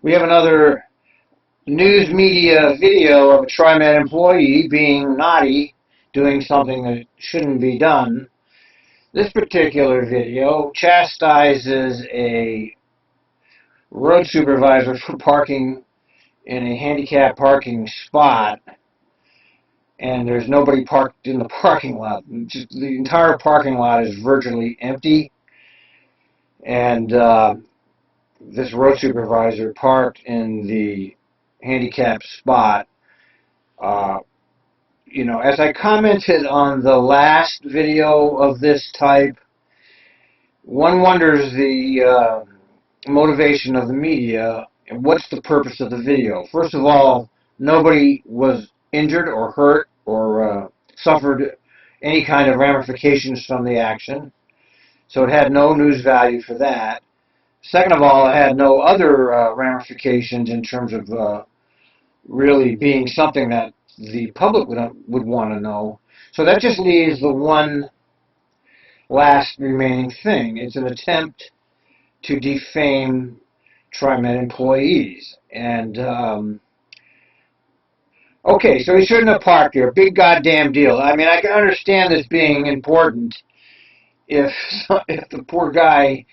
We have another news media video of a Trimet employee being naughty, doing something that shouldn't be done. This particular video chastises a road supervisor for parking in a handicapped parking spot, and there's nobody parked in the parking lot. Just the entire parking lot is virtually empty, and this road supervisor parked in the handicapped spot. Uh, as I commented on the last video of this type, one wonders the motivation of the media and what's the purpose of the video. First of all, nobody was injured or hurt or suffered any kind of ramifications from the action, so it had no news value for that. Second of all, it had no other ramifications in terms of really being something that the public would want to know. So that just leaves the one last remaining thing. It's an attempt to defame Trimet employees. And, okay, so he shouldn't have parked here. Big goddamn deal. I mean, I can understand this being important if the poor guy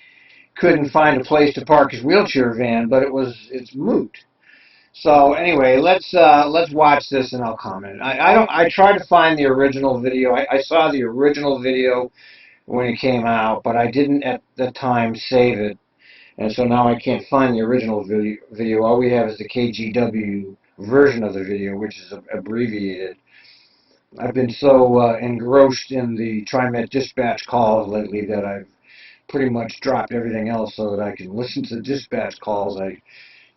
couldn't find a place to park his wheelchair van, but it's moot. So anyway, let's watch this and I'll comment. I tried to find the original video. I saw the original video when it came out, but I didn't at the time save it, and so now I can't find the original video. All we have is the KGW version of the video, which is abbreviated. I've been so engrossed in the Trimet dispatch calls lately that I've pretty much dropped everything else so that I can listen to the dispatch calls.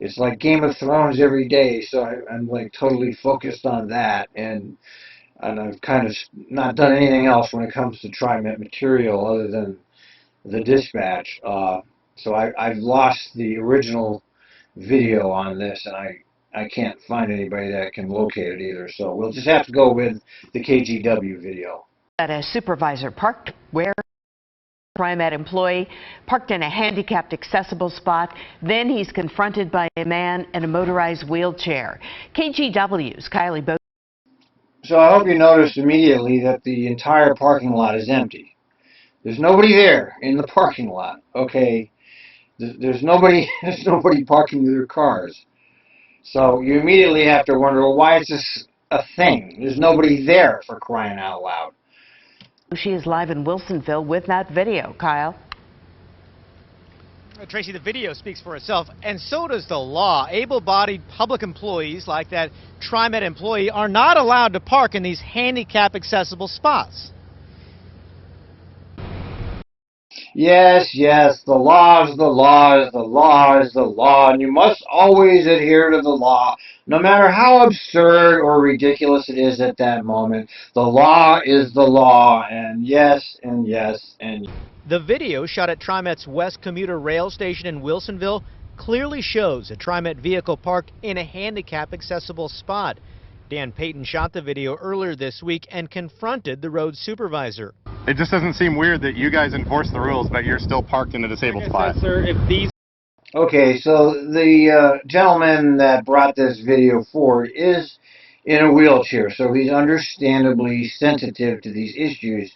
It's like Game of Thrones every day, so I'm like totally focused on that, and I've kind of not done anything else when it comes to Trimet material other than the dispatch. So I've lost the original video on this, and I can't find anybody that can locate it either. So we'll just have to go with the KGW video. That a supervisor parked where Trimet employee parked in a handicapped accessible spot. Then he's confronted by a man in a motorized wheelchair. KGW's Kylie Bo. So I hope you noticed immediately that the entire parking lot is empty. There's nobody there in the parking lot. Okay, there's nobody parking their cars. So you immediately have to wonder, well, why is this a thing? There's nobody there, for crying out loud. She is live in Wilsonville with that video. Kyle. Tracy, the video speaks for itself, and so does the law. Able-bodied public employees like that Trimet employee are not allowed to park in these handicap-accessible spots. Yes, the law is the law is the law is the law, and you must always adhere to the law, no matter how absurd or ridiculous it is at that moment. The law is the law, and yes, and yes, and yes. The video, shot at Trimet's West Commuter Rail Station in Wilsonville, clearly shows a Trimet vehicle parked in a handicap-accessible spot. Dan Payton shot the video earlier this week and confronted the road supervisor. It just doesn't seem weird that you guys enforce the rules, but you're still parked in a disabled spot. Sir, if these... Okay, so the gentleman that brought this video forward is in a wheelchair, so he's understandably sensitive to these issues,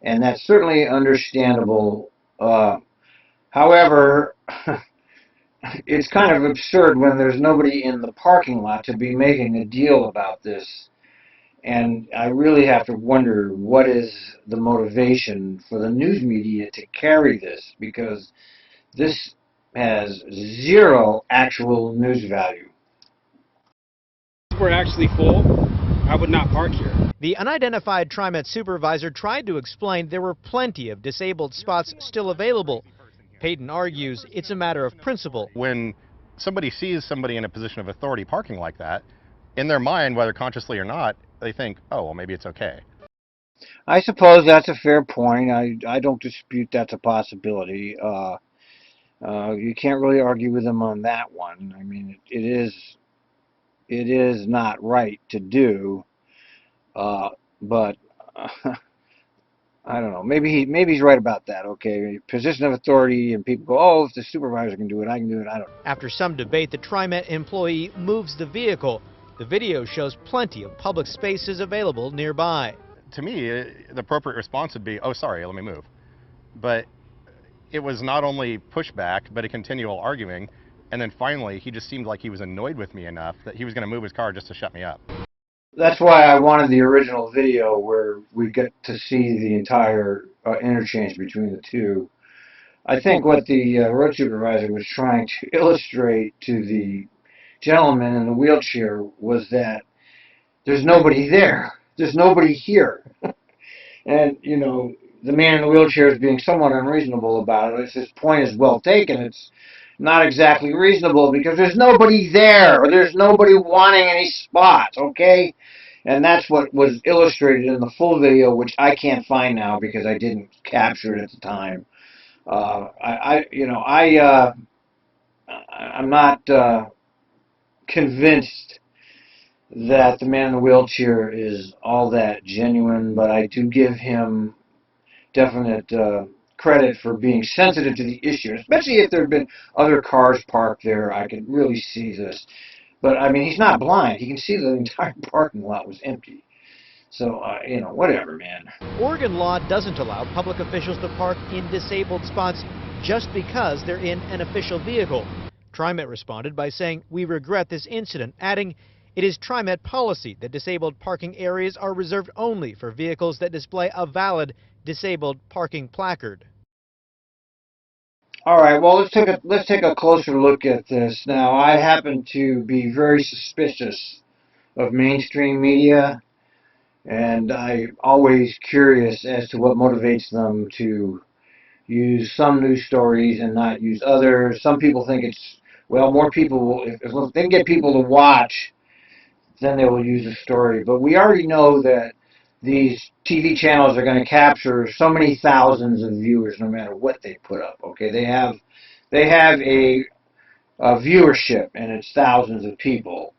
and that's certainly understandable. However, it's kind of absurd when there's nobody in the parking lot to be making a deal about this. And I really have to wonder what is the motivation for the news media to carry this, because this has zero actual news value. If we're actually full, I would not park here. The unidentified Trimet supervisor tried to explain there were plenty of disabled spots still available. Payton argues it's a matter of principle. When somebody sees somebody in a position of authority parking like that, in their mind, whether consciously or not, they think, oh, well, maybe it's okay. I suppose that's a fair point. I don't dispute that's a possibility. You can't really argue with them on that one. I mean, it is not right to do, but I don't know. Maybe he's right about that. Okay, position of authority, and people go, "Oh, if the supervisor can do it, I can do it." I don't know. After some debate, the Trimet employee moves the vehicle. The video shows plenty of public spaces available nearby. To me, the appropriate response would be, "Oh, sorry, let me move." But it was not only pushback, but a continual arguing. And then finally, he just seemed like he was annoyed with me enough that he was going to move his car just to shut me up. That's why I wanted the original video where we get to see the entire interchange between the two. I think what the road supervisor was trying to illustrate to the gentleman in the wheelchair was that there's nobody there. There's nobody here. And, you know, the man in the wheelchair is being somewhat unreasonable about it. His point is well taken. It's not exactly reasonable because there's nobody there, or there's nobody wanting any spots, okay? And that's what was illustrated in the full video, which I can't find now because I didn't capture it at the time. I'm not convinced that the man in the wheelchair is all that genuine, but I do give him definite credit for being sensitive to the issue, especially if there had been other cars parked there. I could really see this. But, I mean, he's not blind. He can see the entire parking lot was empty. So, whatever, man. Oregon law doesn't allow public officials to park in disabled spots just because they're in an official vehicle. Trimet responded by saying, "We regret this incident," adding, "It is Trimet policy that disabled parking areas are reserved only for vehicles that display a valid disabled parking placard." All right, well, let's take a closer look at this. Now, I happen to be very suspicious of mainstream media, and I'm always curious as to what motivates them to use some news stories and not use others. Some people think it's, well, more people will, if they can get people to watch, then they will use the story. But we already know that these TV channels are going to capture so many thousands of viewers no matter what they put up. Okay, they have a viewership, and it's thousands of people.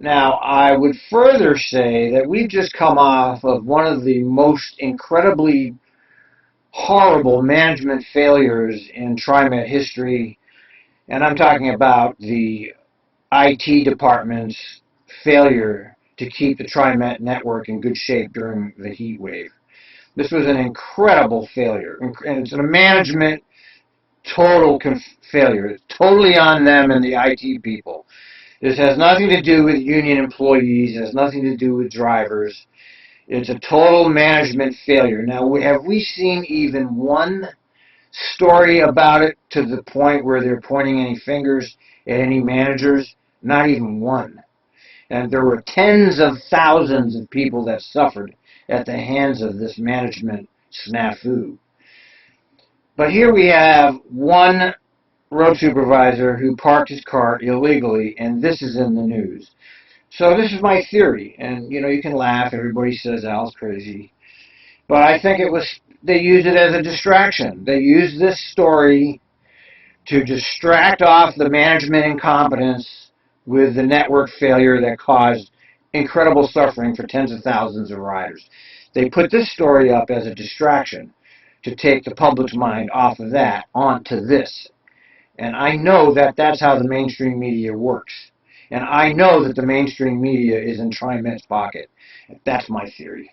Now, I would further say that we've just come off of one of the most incredibly horrible management failures in Trimet history, and I'm talking about the IT department's failure to keep the Trimet network in good shape during the heat wave. This was an incredible failure, and it's a management total failure. It's totally on them and the IT people. This has nothing to do with union employees. It has nothing to do with drivers. It's a total management failure. Now, have we seen even one story about it to the point where they're pointing any fingers at any managers? Not even one. And there were tens of thousands of people that suffered at the hands of this management snafu. But here we have one road supervisor who parked his car illegally, and this is in the news. So this is my theory, and you can laugh. Everybody says Al's crazy, but I think they used it as a distraction. They used this story to distract off the management incompetence with the network failure that caused incredible suffering for tens of thousands of riders. They put this story up as a distraction to take the public's mind off of that onto this. And I know that that's how the mainstream media works. And I know that the mainstream media is in Trimet's pocket. That's my theory.